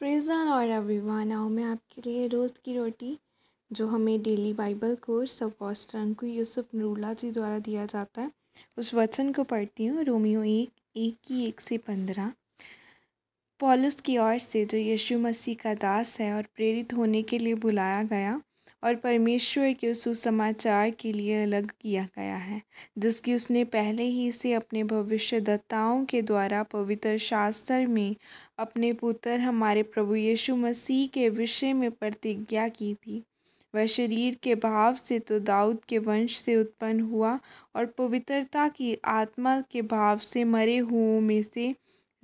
Praise the Lord everyone. आओ मैं आपके लिए रोज़ की रोटी जो हमें daily Bible course apostle Anku Yusuf Narula ji द्वारा दिया जाता है, उस वचन को पढ़ती हूँ। रोमियो 1:1-15। पौलुस की ओर से, जो यीशु मसीह का दास है और प्रेरित होने के लिए बुलाया गया और परमेश्वर के सुसमाचार के लिए अलग किया गया है, जिसकी उसने पहले ही से अपने भविष्यद्वक्ताओं के द्वारा पवित्र शास्त्र में अपने पुत्र हमारे प्रभु यीशु मसीह के विषय में प्रतिज्ञा की थी। वह शरीर के भाव से तो दाऊद के वंश से उत्पन्न हुआ और पवित्रता की आत्मा के भाव से मरे हुओं में से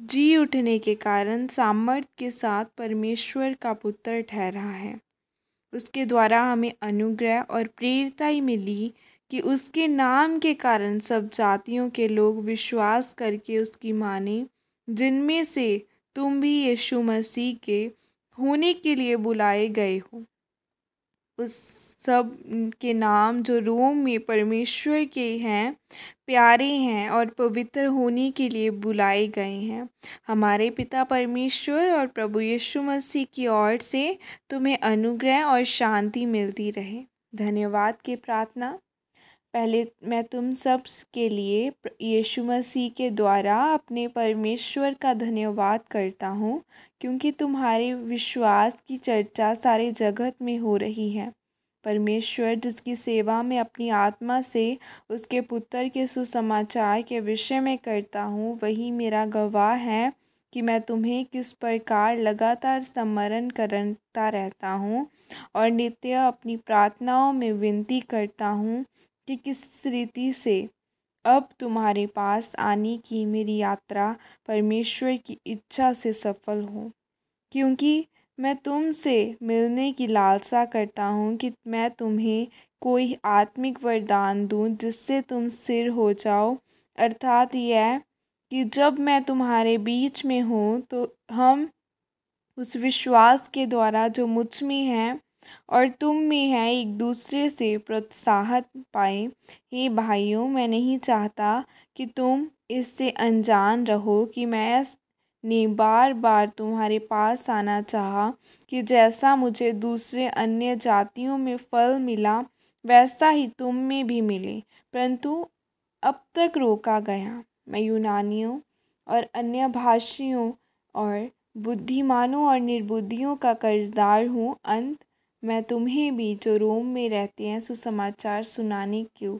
जी उठने के कारण सामर्थ के साथ परमेश्वर का पुत्र ठहरा है। उसके द्वारा हमें अनुग्रह और प्रेरिताई मिली कि उसके नाम के कारण सब जातियों के लोग विश्वास करके उसकी माने, जिनमें से तुम भी यीशु मसीह के होने के लिए बुलाए गए हो। उस सब के नाम जो रोम में परमेश्वर के हैं, प्यारे हैं और पवित्र होने के लिए बुलाए गए हैं। हमारे पिता परमेश्वर और प्रभु यीशु मसीह की ओर से तुम्हें अनुग्रह और शांति मिलती रहे। धन्यवाद की प्रार्थना। पहले मैं तुम सब के लिए यीशु मसीह के द्वारा अपने परमेश्वर का धन्यवाद करता हूँ, क्योंकि तुम्हारे विश्वास की चर्चा सारे जगत में हो रही है। परमेश्वर जिसकी सेवा में अपनी आत्मा से उसके पुत्र के सुसमाचार के विषय में करता हूँ, वही मेरा गवाह है कि मैं तुम्हें किस प्रकार लगातार स्मरण करता रहता हूँ और नित्य अपनी प्रार्थनाओं में विनती करता हूँ कि किस रीति से अब तुम्हारे पास आने की मेरी यात्रा परमेश्वर की इच्छा से सफल हो, क्योंकि मैं तुमसे मिलने की लालसा करता हूँ कि मैं तुम्हें कोई आत्मिक वरदान दूँ जिससे तुम स्थिर हो जाओ, अर्थात यह कि जब मैं तुम्हारे बीच में हूँ तो हम उस विश्वास के द्वारा जो मुझ में है और तुम में है एक दूसरे से प्रोत्साहन पाए। हे भाइयों, मैं नहीं चाहता कि तुम इससे अनजान रहो कि मैं ने बार बार तुम्हारे पास आना चाहा कि जैसा मुझे दूसरे अन्य जातियों में फल मिला वैसा ही तुम में भी मिले, परंतु अब तक रोका गया। मैं यूनानियों और अन्य भाषियों और बुद्धिमानों और निर्बुद्धियों का कर्जदार हूँ। अंत मैं तुम्हें भी जो रोम में रहते हैं सुसमाचार सुनाने को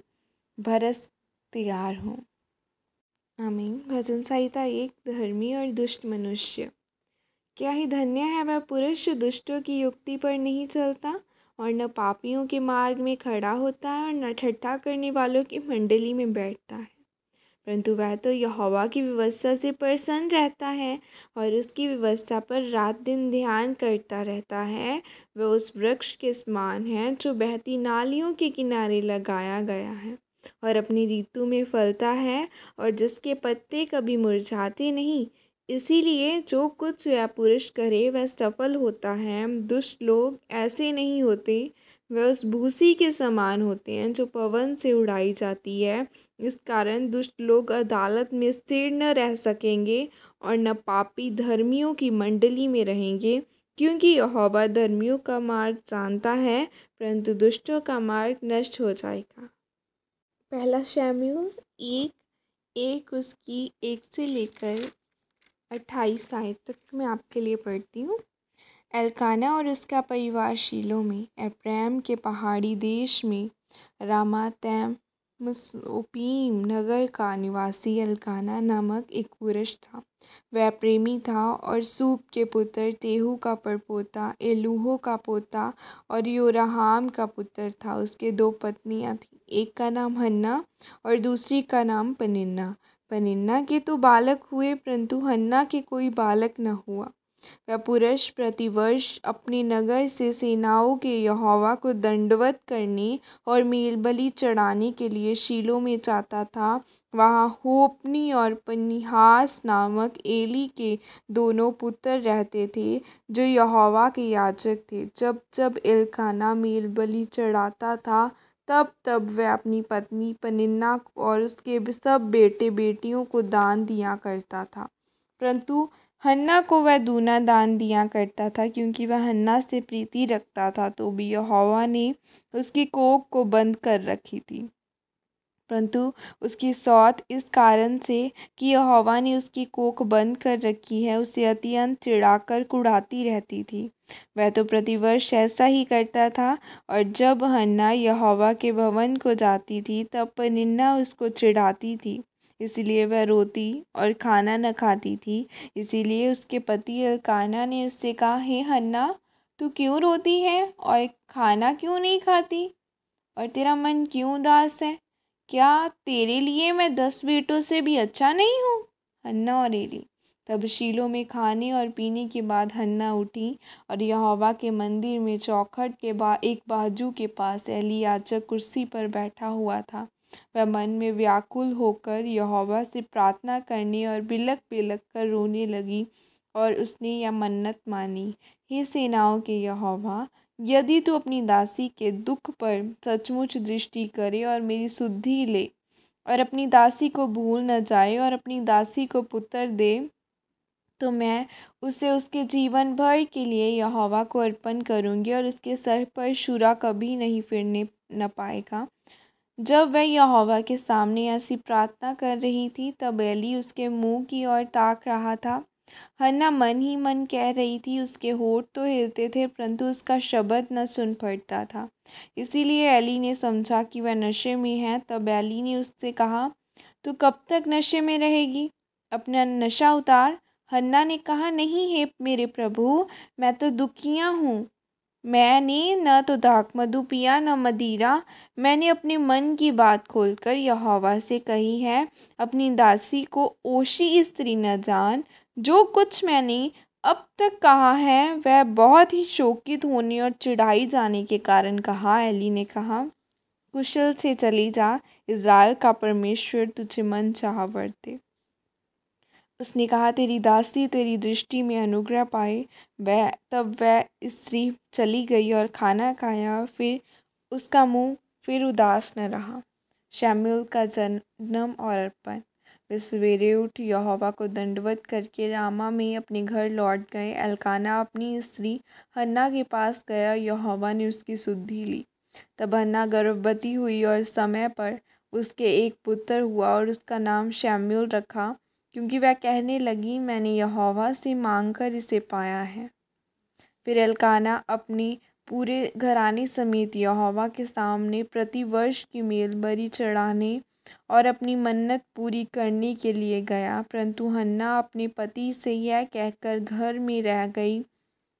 भरस तैयार हूँ। आमीन। भजन संहिता 1। धर्मी और दुष्ट मनुष्य। क्या ही धन्य है वह पुरुष जो दुष्टों की युक्ति पर नहीं चलता और न पापियों के मार्ग में खड़ा होता है और न ठट्ठा करने वालों की मंडली में बैठता है, परंतु वह तो यहोवा की व्यवस्था से प्रसन्न रहता है और उसकी व्यवस्था पर रात दिन ध्यान करता रहता है। वह उस वृक्ष के समान है जो बहती नालियों के किनारे लगाया गया है और अपनी ऋतु में फलता है और जिसके पत्ते कभी मुरझाते नहीं। इसीलिए जो कुछ वह पुरुष करे वह सफल होता है। दुष्ट लोग ऐसे नहीं होते, वे उस भूसी के समान होते हैं जो पवन से उड़ाई जाती है। इस कारण दुष्ट लोग अदालत में स्थिर न रह सकेंगे और न पापी धर्मियों की मंडली में रहेंगे, क्योंकि यहोवा धर्मियों का मार्ग जानता है, परंतु दुष्टों का मार्ग नष्ट हो जाएगा। पहला शमूएल 1:1 उसकी 1 से लेकर 28 आयत तक मैं आपके लिए पढ़ती हूँ। एल्काना और उसका परिवार शीलो में एप्रैम के पहाड़ी देश में रामातैम मुसोपीम नगर का निवासी एल्काना नामक एक पुरुष था। वह प्रेमी था और सूप के पुत्र तेहू का परपोता, एलूहो का पोता और योराहाम का पुत्र था। उसके 2 पत्नियां थीं, एक का नाम हन्ना और दूसरी का नाम पनिन्ना। पनिन्ना के तो बालक हुए, परंतु हन्ना के कोई बालक न हुआ। वह पुरुष प्रतिवर्ष अपने नगर से सेनाओं के यहोवा को दंडवत करने और मेलबलि चढ़ाने के लिए शीलो में जाता था। वहाँ होपनी और पनिहास नामक एली के दोनों पुत्र रहते थे, जो यहोवा के याजक थे। जब जब एल्काना मेलबलि चढ़ाता था, तब तब वह अपनी पत्नी पनिन्ना और उसके सब बेटे बेटियों को दान दिया करता था, परंतु हन्ना को वह दूना दान दिया करता था क्योंकि वह हन्ना से प्रीति रखता था। तो भी यहोवा ने उसकी कोख को बंद कर रखी थी, परंतु उसकी सौत इस कारण से कि यहोवा ने उसकी कोख बंद कर रखी है, उसे अत्यंत चिढ़ाकर कुढ़ाती रहती थी। वह तो प्रतिवर्ष ऐसा ही करता था, और जब हन्ना यहोवा के भवन को जाती थी तब पनिन्ना उसको चिढ़ाती थी, इसीलिए वह रोती और खाना न खाती थी। इसीलिए उसके पति एल्काना ने उससे कहा, हे हन्ना, तू क्यों रोती है और खाना क्यों नहीं खाती, और तेरा मन क्यों उदास है? क्या तेरे लिए मैं 10 बेटों से भी अच्छा नहीं हूँ? हन्ना और एली। तब शीलो में खाने और पीने के बाद हन्ना उठी, और यहोवा के मंदिर में चौखट के एक बाजू के पास एली याजक कुर्सी पर बैठा हुआ था। वह मन में व्याकुल होकर यहोवा से प्रार्थना करने और बिलख बिलख कर रोने लगी, और उसने यह मन्नत मानी, हे सेनाओं के यहोवा, यदि तू अपनी दासी के दुख पर सचमुच दृष्टि करे और मेरी सुधि ले, और अपनी दासी को भूल न जाए और अपनी दासी को पुत्र दे, तो मैं उसे उसके जीवन भर के लिए यहोवा को अर्पण करूँगी, और उसके सर पर छुरा कभी नहीं फिरने न पाएगा। जब वह यहोवा के सामने ऐसी प्रार्थना कर रही थी, तब एली उसके मुंह की ओर ताक रहा था। हन्ना मन ही मन कह रही थी, उसके होठ तो हिलते थे परंतु उसका शब्द न सुन पड़ता था। इसीलिए एली ने समझा कि वह नशे में है। तब एली ने उससे कहा, तू कब तक नशे में रहेगी? अपना नशा उतार। हन्ना ने कहा, नहीं हे मेरे प्रभु, मैं तो दुखिया हूँ। मैंने न तो दाख मधु पिया न मदिरा। मैंने अपने मन की बात खोलकर यहोवा से कही है, अपनी दासी को ओशी स्त्री न जान। जो कुछ मैंने अब तक कहा है वह बहुत ही शोकित होने और चिढ़ाई जाने के कारण कहा। एली ने कहा, कुशल से चली जा, इज़राइल का परमेश्वर तुझे मन चाहा वर दे। उसने कहा, तेरी दासी तेरी दृष्टि में अनुग्रह पाए। तब वह स्त्री चली गई और खाना खाया, और फिर उसका मुंह फिर उदास न रहा। शमूएल का जन्म और अर्पण। वे सवेरे उठ यहोवा को दंडवत करके रामा में अपने घर लौट गए। एल्काना अपनी स्त्री हन्ना के पास गया, यहोवा ने उसकी सुधि ली। तब हन्ना गर्भवती हुई और समय पर उसके एक पुत्र हुआ, और उसका नाम शमूएल रखा, क्योंकि वह कहने लगी, मैंने यहोवा से मांगकर इसे पाया है। फिर एल्काना अपने पूरे घराने समेत यहोवा के सामने प्रतिवर्ष की मेलबलि चढ़ाने और अपनी मन्नत पूरी करने के लिए गया। परंतु हन्ना अपने पति से यह कहकर घर में रह गई,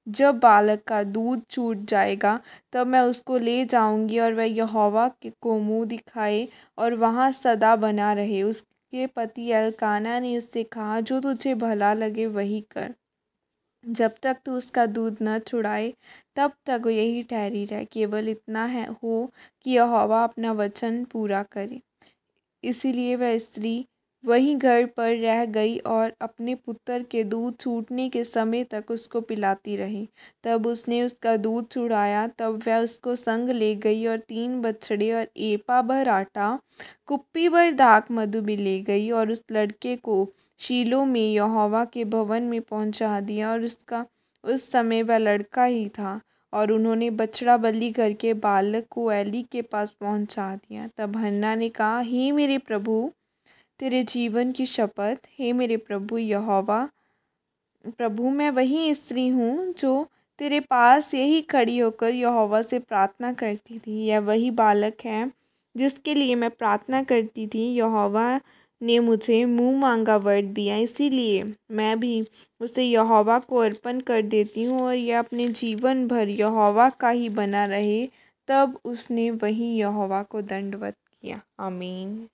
जब बालक का दूध छूट जाएगा तब मैं उसको ले जाऊंगी, और वह यहोवा को मुँह दिखाए और वहाँ सदा बना रहे। उसके पति एल्काना ने उससे कहा, जो तुझे भला लगे वही कर। जब तक तू उसका दूध न छुड़ाए तब तक यही ठहरी रह। केवल इतना है हो कि यहोवा अपना वचन पूरा करे। इसीलिए वह स्त्री वहीं घर पर रह गई और अपने पुत्र के दूध छूटने के समय तक उसको पिलाती रही। तब उसने उसका दूध छुड़ाया, तब वह उसको संग ले गई और 3 बछड़े और एपा भर आटा, कुप्पी भर दाख मधु भी ले गई, और उस लड़के को शीलो में यहोवा के भवन में पहुंचा दिया। और उस समय वह लड़का ही था, और उन्होंने बछड़ा बलि करके बालक को एली के पास पहुंचा दिया। तब हन्ना ने कहा, हे मेरे प्रभु, तेरे जीवन की शपथ, हे मेरे प्रभु यहोवा, प्रभु, मैं वही स्त्री हूँ जो तेरे पास यही खड़ी होकर यहोवा से प्रार्थना करती थी। यह वही बालक है जिसके लिए मैं प्रार्थना करती थी। यहोवा ने मुझे मुँह मांगा वर दिया, इसीलिए मैं भी उसे यहोवा को अर्पण कर देती हूँ, और यह अपने जीवन भर यहोवा का ही बना रहे। तब उसने वहीं यहोवा को दंडवत किया। आमीन।